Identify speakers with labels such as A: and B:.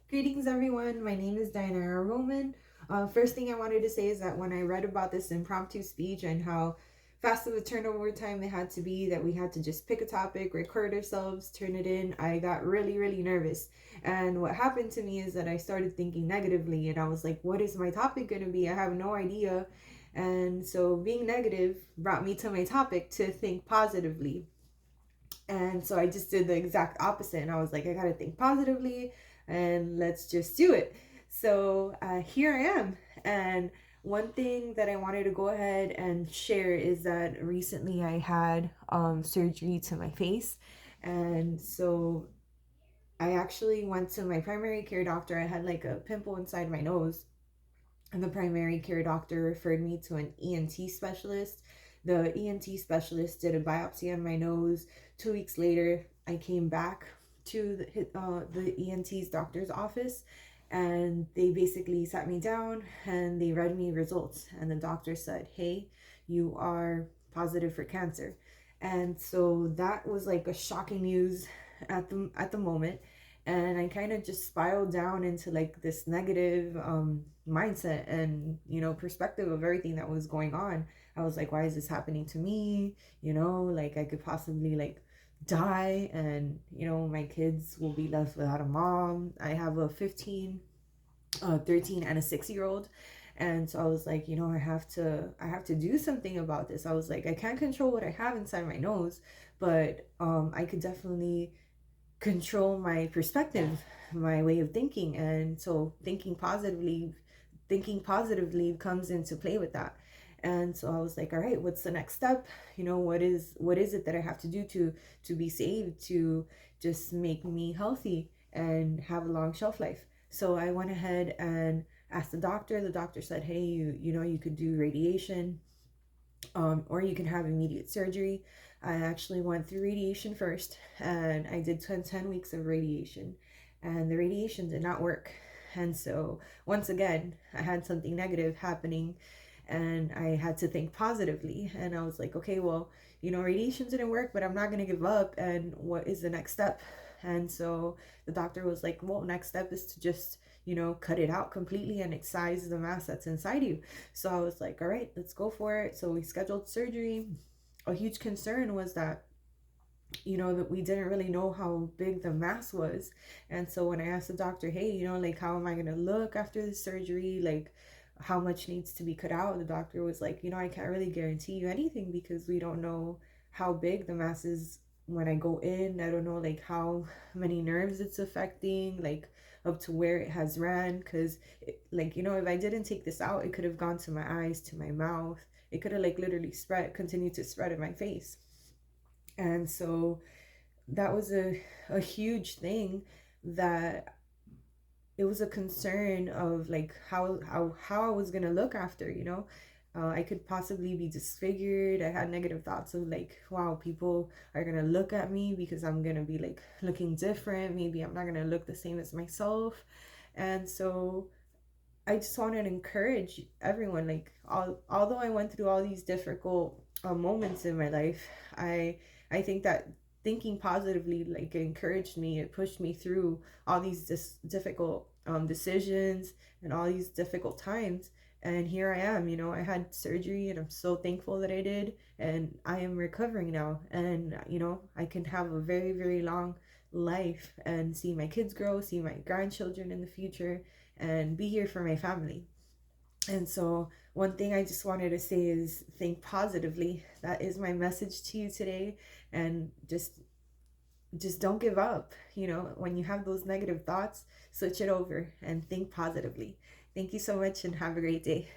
A: Greetings, everyone. My name is Diana Roman. First thing I wanted to say is that when I read about this impromptu speech and how fast of a turnover time it had to be, that we had to just pick a topic, record ourselves, turn it in, I got really, really nervous. And what happened to me is that I started thinking negatively, and I was like, what is my topic going to be? I have no idea. And so being negative brought me to my topic to think positively. And so I just did the exact opposite. And I was like, I got to think positively and let's just do it. So here I am. And one thing that I wanted to go ahead and share is that recently I had surgery to my face. And so I actually went to my primary care doctor. I had like a pimple inside my nose, and the primary care doctor referred me to an ENT specialist. The ENT specialist did a biopsy on my nose. 2 weeks later, I came back to the ENT's doctor's office, and they basically sat me down and they read me results. And the doctor said, "Hey, you are positive for cancer." And so that was like a shocking news at the moment, and I kind of just spiraled down into like this negative mindset and perspective of everything that was going on. I was like, why is this happening to me? Like I could possibly like die, and my kids will be left without a mom. I have a 15, 13 and a 6-year old. And so I was like, I have to do something about this. I was like, I can't control what I have inside my nose, but I could definitely control my perspective, my way of thinking. And so thinking positively comes into play with that. And so I was like, all right, what's the next step? What is it that I have to do to be saved, to just make me healthy and have a long shelf life? So I went ahead and asked the doctor. The doctor said, hey, you could do radiation, or you can have immediate surgery. I actually went through radiation first, and I did 10 weeks of radiation, and the radiation did not work. And so, once again, I had something negative happening, and I had to think positively. And I was like, okay, well, radiation didn't work, but I'm not going to give up. And what is the next step? And so the doctor was like, well, next step is to just cut it out completely and excise the mass that's inside you. So I was like, all right, let's go for it. So we scheduled surgery. A huge concern was that that we didn't really know how big the mass was. And so when I asked the doctor, hey, like, how am I going to look after the surgery, like how much needs to be cut out, the doctor was like, I can't really guarantee you anything because we don't know how big the mass is when I go in. I don't know like how many nerves it's affecting, like up to where it has ran. Because like if I didn't take this out, it could have gone to my eyes, to my mouth. It could have like literally continued to spread in my face. And so that was a huge thing, that it was a concern of like how I was gonna look after, I could possibly be disfigured. I had negative thoughts of like, wow, people are gonna look at me because I'm gonna be like looking different. Maybe I'm not gonna look the same as myself. And so I just wanted to encourage everyone, like, although I went through all these difficult moments in my life, I think that thinking positively like encouraged me. It pushed me through all these difficult decisions and all these difficult times. And here I am. I had surgery, and I'm so thankful that I did. And I am recovering now, and I can have a very, very long life and see my kids grow, see my grandchildren in the future, and be here for my family. And so, one thing I just wanted to say is think positively. That is my message to you today. And just don't give up. When you have those negative thoughts, switch it over and think positively. Thank you so much, and have a great day.